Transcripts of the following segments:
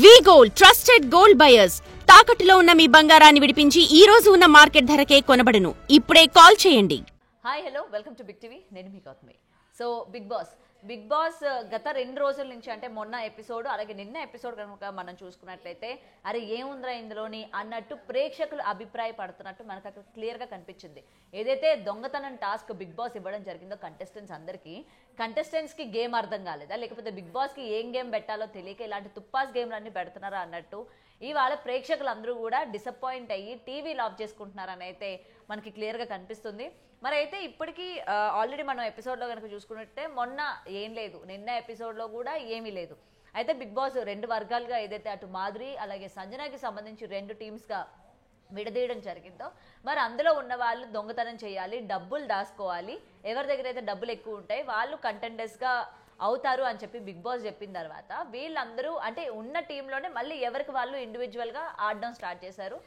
V-Gold trusted gold buyers తాకట్టులో ఉన్న మీ బంగారాన్ని విడిపించి ఈ రోజు ఉన్న మార్కెట్ ధరకే కొనబడును. ఇప్పుడే కాల్ చేయండి. Hi hello welcome to Big TV. నేను మీ గౌతమి. సో బిగ్ బాస్ గత 2 రోజుల నుంచి అంటే మొన్న ఎపిసోడ్ అలాగే నిన్న ఎపిసోడ్ కనుక మనం చూసుకున్నట్లయితే అరే ఏముందిరా ఇందులోని అన్నట్టు ప్రేక్షకులు అభిప్రాయపడుతున్నట్టు మనకు అక్కడ క్లియర్గా కనిపించింది. ఏదైతే దొంగతనం టాస్క్ బిగ్ బాస్ ఇవ్వడం జరిగిందో కంటెస్టెంట్స్కి గేమ్ అర్థం కాలేదా, లేకపోతే బిగ్ బాస్కి ఏం గేమ్ పెట్టాలో తెలియక ఇలాంటి తుప్పాస్ గేమ్లన్నీ పెడుతున్నారా అన్నట్టు ఇవాళ ప్రేక్షకులందరూ కూడా డిసప్పాయింట్ అయ్యి టీవీలు ఆఫ్ చేసుకుంటున్నారని అయితే మనకి క్లియర్గా కనిపిస్తుంది. మరి అయితే ఇప్పటికీ ఆల్రెడీ మనం ఎపిసోడ్లో కనుక చూసుకున్నట్టే మొన్న ఏం లేదు, నిన్న ఎపిసోడ్లో కూడా ఏమీ లేదు. అయితే బిగ్ బాస్ 2 వర్గాలుగా ఏదైతే అటు మాధురి అలాగే సంజనాకి సంబంధించి 2 టీమ్స్గా విడదీయడం జరిగిందో మరి అందులో ఉన్న వాళ్ళు దొంగతనం చేయాలి, డబ్బులు దాచుకోవాలి, ఎవరి దగ్గర అయితే డబ్బులు ఎక్కువ ఉంటాయి వాళ్ళు కంటెండర్స్గా అవుతారు అని చెప్పి బిగ్ బాస్ చెప్పిన తర్వాత వీళ్ళందరూ అంటే ఉన్న టీంలోనే మళ్ళీ ఎవరికి వాళ్ళు ఇండివిజువల్గా ఆడడం స్టార్ట్ చేశారు.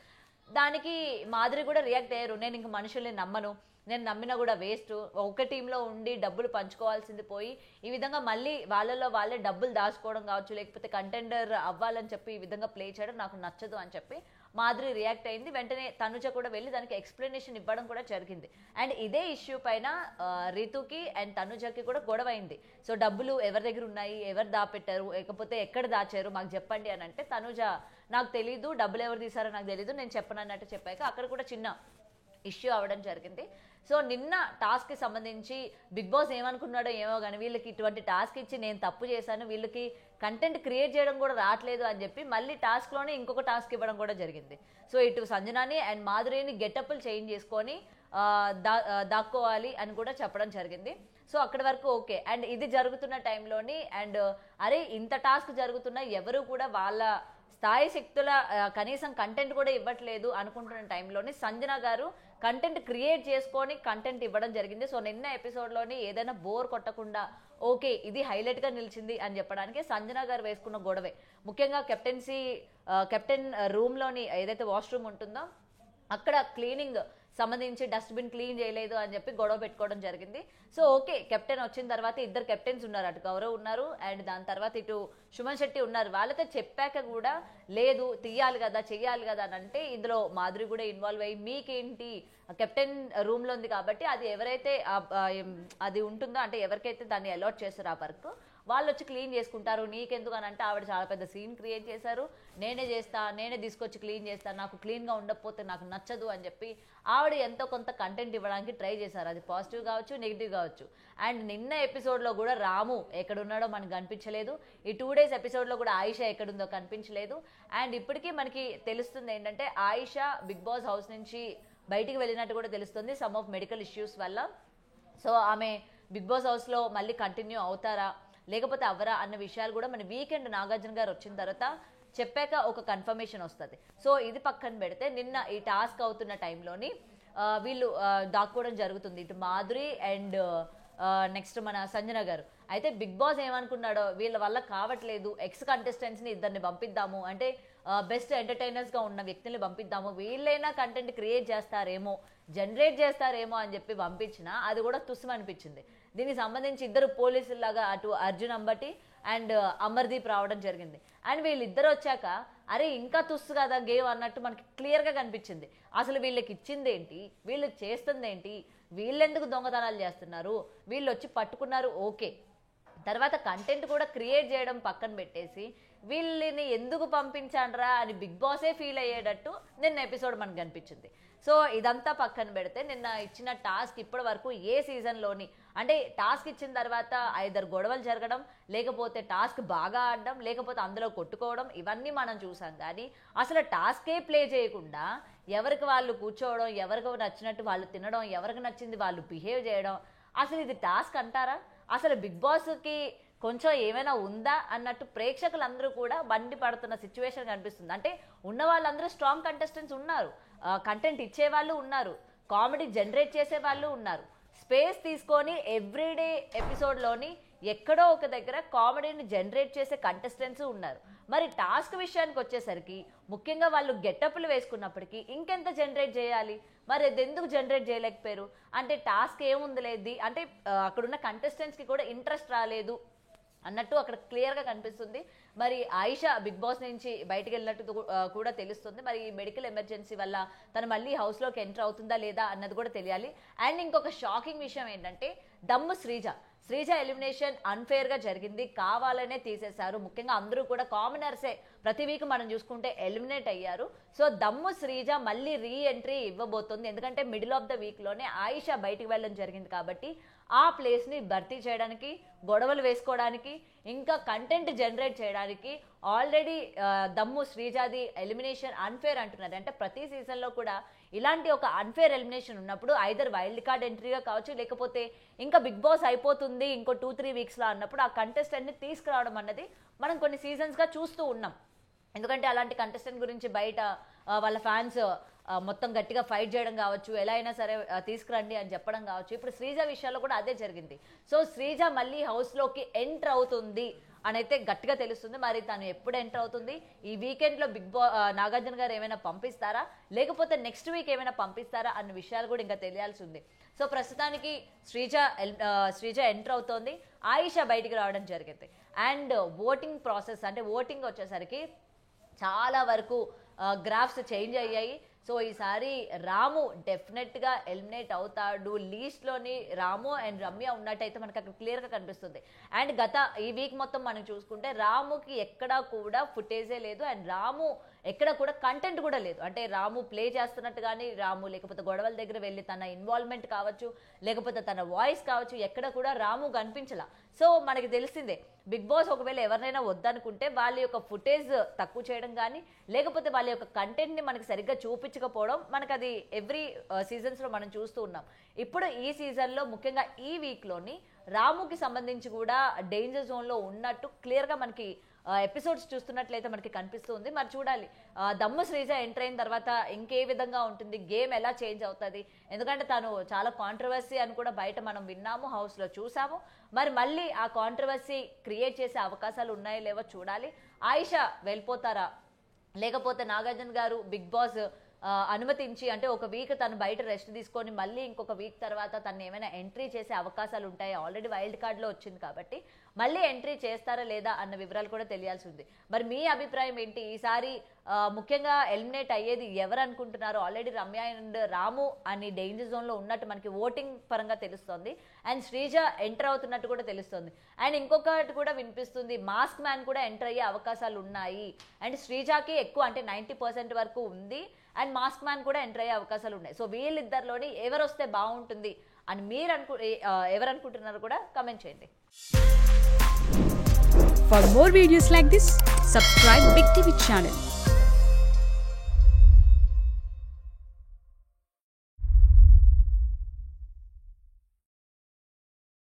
దానికి మాధురి కూడా రియాక్ట్ అయ్యారు. నేను ఇంక మనుషుల్ని నమ్మను, నేను నమ్మినా కూడా వేస్ట్, ఒక టీంలో ఉండి డబ్బులు పంచుకోవాల్సింది పోయి ఈ విధంగా మళ్ళీ వాళ్ళలో వాళ్ళే డబ్బులు దాచుకోవడం కావచ్చు, లేకపోతే కంటెండర్ అవ్వాలని చెప్పి ఈ విధంగా ప్లే చేయడం నాకు నచ్చదు అని చెప్పి మాధురి రియాక్ట్ అయింది. వెంటనే తనుజ కూడా వెళ్ళి దానికి ఎక్స్ప్లెనేషన్ ఇవ్వడం కూడా జరిగింది. అండ్ ఇదే ఇష్యూ పైన రీతుకి అండ్ తనుజకి కూడా గొడవ అయింది. సో డబ్బులు ఎవరి దగ్గర ఉన్నాయి, ఎవరు దాపెట్టారు, లేకపోతే ఎక్కడ దాచారు మాకు చెప్పండి అని అంటే తనుజ నాకు తెలీదు, డబ్బులు ఎవరు తీసారో నాకు తెలీదు, నేను చెప్పను అన్నట్టు చెప్పాక అక్కడ కూడా చిన్న ఇష్యూ అవ్వడం జరిగింది. సో నిన్న టాస్క్కి సంబంధించి బిగ్ బాస్ ఏమనుకున్నాడో ఏమో కానీ వీళ్ళకి ఇటువంటి టాస్క్ ఇచ్చి నేను తప్పు చేశాను, వీళ్ళకి కంటెంట్ క్రియేట్ చేయడం కూడా రావట్లేదు అని చెప్పి మళ్ళీ టాస్క్లోనే ఇంకొక టాస్క్ ఇవ్వడం కూడా జరిగింది. సో ఇటు సంజనాని అండ్ మాధురిని గెటప్లు చేంజ్ చేసుకొని దాక్కోవాలి అని కూడా చెప్పడం జరిగింది. సో అక్కడి వరకు ఓకే. అండ్ ఇది జరుగుతున్న టైంలోని అండ్ అరే ఇంత టాస్క్ జరుగుతున్నా ఎవరు కూడా వాళ్ళ స్థాయి శక్తుల కనీసం కంటెంట్ కూడా ఇవ్వట్లేదు అనుకుంటున్న టైంలోని సంజన గారు కంటెంట్ క్రియేట్ చేసుకొని కంటెంట్ ఇవ్వడం జరిగింది. సో నిన్న ఎపిసోడ్లోని ఏదైనా బోర్ కొట్టకుండా ఓకే ఇది హైలైట్గా నిలిచింది అని చెప్పడానికి సంజన గారు వేసుకున్న గొడవే ముఖ్యంగా కెప్టెన్ రూమ్లోని ఏదైతే వాష్రూమ్ ఉంటుందో అక్కడ క్లీనింగ్ సంబంధించి డస్ట్బిన్ క్లీన్ చేయలేదు అని చెప్పి గొడవ పెట్టుకోవడం జరిగింది. సో ఓకే కెప్టెన్ వచ్చిన తర్వాత 2 కెప్టెన్స్ ఉన్నారు, అటు గౌరవ్ ఉన్నారు అండ్ దాని తర్వాత ఇటు సుమన్ శెట్టి ఉన్నారు. వాళ్ళతో చెప్పాక కూడా లేదు తీయాలి కదా చెయ్యాలి కదా అని అంటే ఇందులో మాధురి కూడా ఇన్వాల్వ్ అయ్యి మీకేంటి కెప్టెన్ రూమ్లో ఉంది కాబట్టి అది ఎవరైతే అది ఉంటుందో అంటే ఎవరికైతే దాన్ని అలాట్ చేస్తారో ఆ వర్క్ వాళ్ళు వచ్చి క్లీన్ చేసుకుంటారు, నీకెందుకు అని అంటే ఆవిడ చాలా పెద్ద సీన్ క్రియేట్ చేశారు. నేనే తీసుకొచ్చి క్లీన్ చేస్తాను, నాకు క్లీన్గా ఉండకపోతే నాకు నచ్చదు అని చెప్పి ఆవిడ ఎంతో కొంత కంటెంట్ ఇవ్వడానికి ట్రై చేశారు. అది పాజిటివ్ కావచ్చు నెగిటివ్ కావచ్చు. అండ్ నిన్న ఎపిసోడ్లో కూడా రాము ఎక్కడున్నాడో మనకు కనిపించలేదు, ఈ 2 డేస్ ఎపిసోడ్లో కూడా ఆయిషా ఎక్కడుందో కనిపించలేదు. అండ్ ఇప్పటికీ మనకి తెలుస్తుంది ఏంటంటే ఆయిషా బిగ్ బాస్ హౌస్ నుంచి బయటికి వెళ్ళినట్టు కూడా తెలుస్తుంది సమ్ ఆఫ్ మెడికల్ ఇష్యూస్ వల్ల. సో ఆమె బిగ్ బాస్ హౌస్లో మళ్ళీ కంటిన్యూ అవుతారా లేకపోతే అవ్వరా అన్న విషయాలు కూడా మన వీకెండ్ నాగార్జున గారు వచ్చిన తర్వాత చెప్పాక ఒక కన్ఫర్మేషన్ వస్తుంది. సో ఇది పక్కన పెడితే నిన్న ఈ టాస్క్ అవుతున్న టైంలోని వీళ్ళు దాక్కోవడం జరుగుతుంది ఇటు మాధురి అండ్ నెక్స్ట్ మన సంజన గారు. అయితే బిగ్ బాస్ ఏమనుకున్నాడో వీళ్ళ వల్ల కావట్లేదు, ఎక్స్ కంటెస్టెంట్స్ని 2 పంపిద్దాము అంటే బెస్ట్ ఎంటర్టైనర్స్గా ఉన్న వ్యక్తుల్ని పంపిద్దాము, వీళ్ళైనా కంటెంట్ క్రియేట్ చేస్తారేమో జనరేట్ చేస్తారేమో అని చెప్పి పంపించినా అది కూడా తుస్సు అనిపించింది. దీనికి సంబంధించి 2 పోలీసుల్లాగా అటు అర్జున్ అంబటి అండ్ అమర్దీప్ రావడం జరిగింది. అండ్ వీళ్ళిద్దరు వచ్చాక అరే ఇంకా తుస్సు కదా గేమ్ అన్నట్టు మనకి క్లియర్గా కనిపించింది. అసలు వీళ్ళకి ఇచ్చింది ఏంటి, వీళ్ళు చేస్తుంది ఏంటి, వీళ్ళెందుకు దొంగతనాలు చేస్తున్నారు, వీళ్ళు వచ్చి పట్టుకున్నారు ఓకే, తర్వాత కంటెంట్ కూడా క్రియేట్ చేయడం పక్కన పెట్టేసి వీళ్ళని ఎందుకు పంపించాండ్రా అని బిగ్ బాసే ఫీల్ అయ్యేటట్టు నిన్న ఎపిసోడ్ మనకు కనిపించింది. సో ఇదంతా పక్కన పెడితే నిన్న ఇచ్చిన టాస్క్ ఇప్పటి వరకు ఏ సీజన్లోని అంటే టాస్క్ ఇచ్చిన తర్వాత 5 గొడవలు జరగడం, లేకపోతే టాస్క్ బాగా ఆడడం, లేకపోతే అందులో కొట్టుకోవడం ఇవన్నీ మనం చూసాం. కానీ అసలు టాస్కే ప్లే చేయకుండా ఎవరికి వాళ్ళు కూర్చోవడం, ఎవరికి నచ్చినట్టు వాళ్ళు తినడం, ఎవరికి నచ్చింది వాళ్ళు బిహేవ్ చేయడం, అసలు ఇది టాస్క్ అంటారా? అసలు బిగ్ బాస్కి కొంచెం ఏమైనా ఉందా అన్నట్టు ప్రేక్షకులందరూ కూడా బండి పడుతున్న సిచ్యువేషన్ కనిపిస్తుంది. అంటే ఉన్న వాళ్ళందరూ స్ట్రాంగ్ కంటెస్టెంట్స్ ఉన్నారు, కంటెంట్ ఇచ్చేవాళ్ళు ఉన్నారు, కామెడీ జనరేట్ చేసే వాళ్ళు ఉన్నారు, స్పేస్ తీసుకొని ఎవ్రీడే ఎపిసోడ్లోని ఎక్కడో ఒక దగ్గర కామెడీని జనరేట్ చేసే కంటెస్టెంట్స్ ఉన్నారు. మరి టాస్క్ విషయానికి వచ్చేసరికి ముఖ్యంగా వాళ్ళు గెటప్లు వేసుకున్నప్పటికీ ఇంకెంత జనరేట్ చేయాలి, మరి అది ఎందుకు జనరేట్ చేయలేకపోయారు అంటే టాస్క్ ఏముంది లేదు అంటే అక్కడున్న కంటెస్టెంట్స్కి కూడా ఇంట్రెస్ట్ రాలేదు అన్నట్టు అక్కడ క్లియర్గా కనిపిస్తుంది. మరి ఆయిషా బిగ్ బాస్ నుంచి బయటకు వెళ్ళినట్టు కూడా తెలుస్తుంది. మరి ఈ మెడికల్ ఎమర్జెన్సీ వల్ల తను మళ్ళీ హౌస్లోకి ఎంటర్ అవుతుందా లేదా అన్నది కూడా తెలియాలి. అండ్ ఇంకొక షాకింగ్ విషయం ఏంటంటే దమ్ము శ్రీజ ఎలిమినేషన్ అన్ఫేర్గా జరిగింది, కావాలనే తీసేశారు. ముఖ్యంగా అందరూ కూడా కామనర్సే ప్రతి వీక్ మనం చూసుకుంటే ఎలిమినేట్ అయ్యారు. సో దమ్ము శ్రీజ మళ్ళీ రీ ఎంట్రీ ఇవ్వబోతుంది. ఎందుకంటే మిడిల్ ఆఫ్ ద వీక్లోనే ఆయిషా బయటికి వెళ్ళడం జరిగింది కాబట్టి ఆ ప్లేస్ని భర్తీ చేయడానికి, గొడవలు వేసుకోవడానికి, ఇంకా కంటెంట్ జనరేట్ చేయడానికి ఆల్రెడీ దమ్ము శ్రీజాది ఎలిమినేషన్ అన్ఫేర్ అంటున్నారు. అంటే ప్రతి సీజన్లో కూడా ఇలాంటి ఒక అన్ఫేర్ ఎలిమినేషన్ ఉన్నప్పుడు ఐదర్ వైల్డ్ కార్డ్ ఎంట్రీగా కావచ్చు, లేకపోతే ఇంకా బిగ్ బాస్ అయిపోతుంది ఇంకో 2-3 వీక్స్లో అన్నప్పుడు ఆ కంటెస్టెంట్ని తీసుకురావడం అన్నది మనం కొన్ని సీజన్స్గా చూస్తూ ఉన్నాం. ఎందుకంటే అలాంటి కంటెస్టెంట్ గురించి బయట వాళ్ళ ఫ్యాన్స్ మొత్తం గట్టిగా ఫైట్ చేయడం కావచ్చు, ఎలా అయినా సరే తీసుకురండి అని చెప్పడం కావచ్చు. ఇప్పుడు శ్రీజ విషయాల్లో కూడా అదే జరిగింది. సో శ్రీజ మళ్ళీ హౌస్లోకి ఎంటర్ అవుతుంది అని అయితే గట్టిగా తెలుస్తుంది. మరి తను ఎప్పుడు ఎంటర్ అవుతుంది, ఈ వీకెండ్లో నాగార్జున గారు ఏమైనా పంపిస్తారా, లేకపోతే నెక్స్ట్ వీక్ ఏమైనా పంపిస్తారా అన్న విషయాలు కూడా ఇంకా తెలియాల్సి ఉంది. సో ప్రస్తుతానికి శ్రీజ ఎంటర్ అవుతోంది, ఆయిషా బయటికి రావడం జరిగింది. అండ్ ఓటింగ్ ప్రాసెస్ అంటే ఓటింగ్ వచ్చేసరికి చాలా వరకు గ్రాఫ్స్ చేంజ్ అయ్యాయి. సో ఈసారి రాము డెఫినెట్గా ఎలిమినేట్ అవుతాడు. లీస్ట్లోని రాము అండ్ రమ్య ఉన్నట్టయితే మనకు అక్కడ క్లియర్గా కనిపిస్తుంది. అండ్ ఈ వీక్ మొత్తం మనం చూసుకుంటే రాముకి ఎక్కడా కూడా ఫుటేజే లేదు, అండ్ రాము ఎక్కడ కూడా కంటెంట్ కూడా లేదు. అంటే రాము ప్లే చేస్తున్నట్టు కానీ, రాము లేకపోతే గొడవల దగ్గర వెళ్ళి తన ఇన్వాల్వ్మెంట్ కావచ్చు, లేకపోతే తన వాయిస్ కావచ్చు, ఎక్కడ కూడా రాము కనిపించలా. సో మనకి తెలిసిందే బిగ్ బాస్ ఒకవేళ ఎవరినైనా వద్దనుకుంటే వాళ్ళ యొక్క ఫుటేజ్ తక్కువ చేయడం కానీ, లేకపోతే వాళ్ళ యొక్క కంటెంట్ని మనకి సరిగ్గా చూపించకపోవడం, మనకు అది ఎవ్రీ సీజన్స్లో మనం చూస్తూ ఉన్నాం. ఇప్పుడు ఈ సీజన్లో ముఖ్యంగా ఈ వీక్లోని రాముకి సంబంధించి కూడా డేంజర్ జోన్లో ఉన్నట్టు క్లియర్గా మనకి ఎపిసోడ్స్ చూస్తున్నట్లయితే మనకి కనిపిస్తుంది. మరి చూడాలి దమ్ము శ్రీజ ఎంటర్ అయిన తర్వాత ఇంకే విధంగా ఉంటుంది, గేమ్ ఎలా చేంజ్ అవుతుంది. ఎందుకంటే తను చాలా కాంట్రవర్సీ అని కూడా బయట మనం విన్నాము, హౌస్లో చూసాము. మరి మళ్ళీ ఆ కాంట్రవర్సీ క్రియేట్ చేసే అవకాశాలు ఉన్నాయో లేవో చూడాలి. ఆయిషా వెళ్ళిపోతారా, లేకపోతే నాగార్జున గారు బిగ్ బాస్ అనుమతించి అంటే ఒక వీక్ తను బయట రెస్ట్ తీసుకొని మళ్ళీ ఇంకొక వీక్ తర్వాత తను ఏమైనా ఎంట్రీ చేసే అవకాశాలు ఉంటాయి. ఆల్రెడీ వైల్డ్ కార్డ్లో వచ్చింది కాబట్టి మళ్ళీ ఎంట్రీ చేస్తారా లేదా అన్న వివరాలు కూడా తెలియాల్సి ఉంది. మరి మీ అభిప్రాయం ఏంటి? ఈసారి ముఖ్యంగా ఎలిమినేట్ అయ్యేది ఎవరు అనుకుంటున్నారు? ఆల్రెడీ రమ్య అండ్ రాము అని డేంజర్ జోన్లో ఉన్నట్టు మనకి ఓటింగ్ పరంగా తెలుస్తుంది. అండ్ శ్రీజ ఎంటర్ అవుతున్నట్టు కూడా తెలుస్తుంది. అండ్ ఇంకొకటి కూడా వినిపిస్తుంది, మాస్క్ మ్యాన్ కూడా ఎంటర్ అయ్యే అవకాశాలు ఉన్నాయి. అండ్ శ్రీజాకి ఎక్కువ అంటే 90% వరకు ఉంది, అండ్ మాస్క్ మ్యాన్ కూడా ఎంటర్ అయ్యే అవకాశాలు ఉన్నాయి. సో వీళ్ళిద్దరిలోని ఎవరు వస్తే బాగుంటుంది అని మీరు ఎవరు అనుకుంటున్నారో కూడా కమెంట్ చేయండి. For more videos like this, subscribe Big TV channel.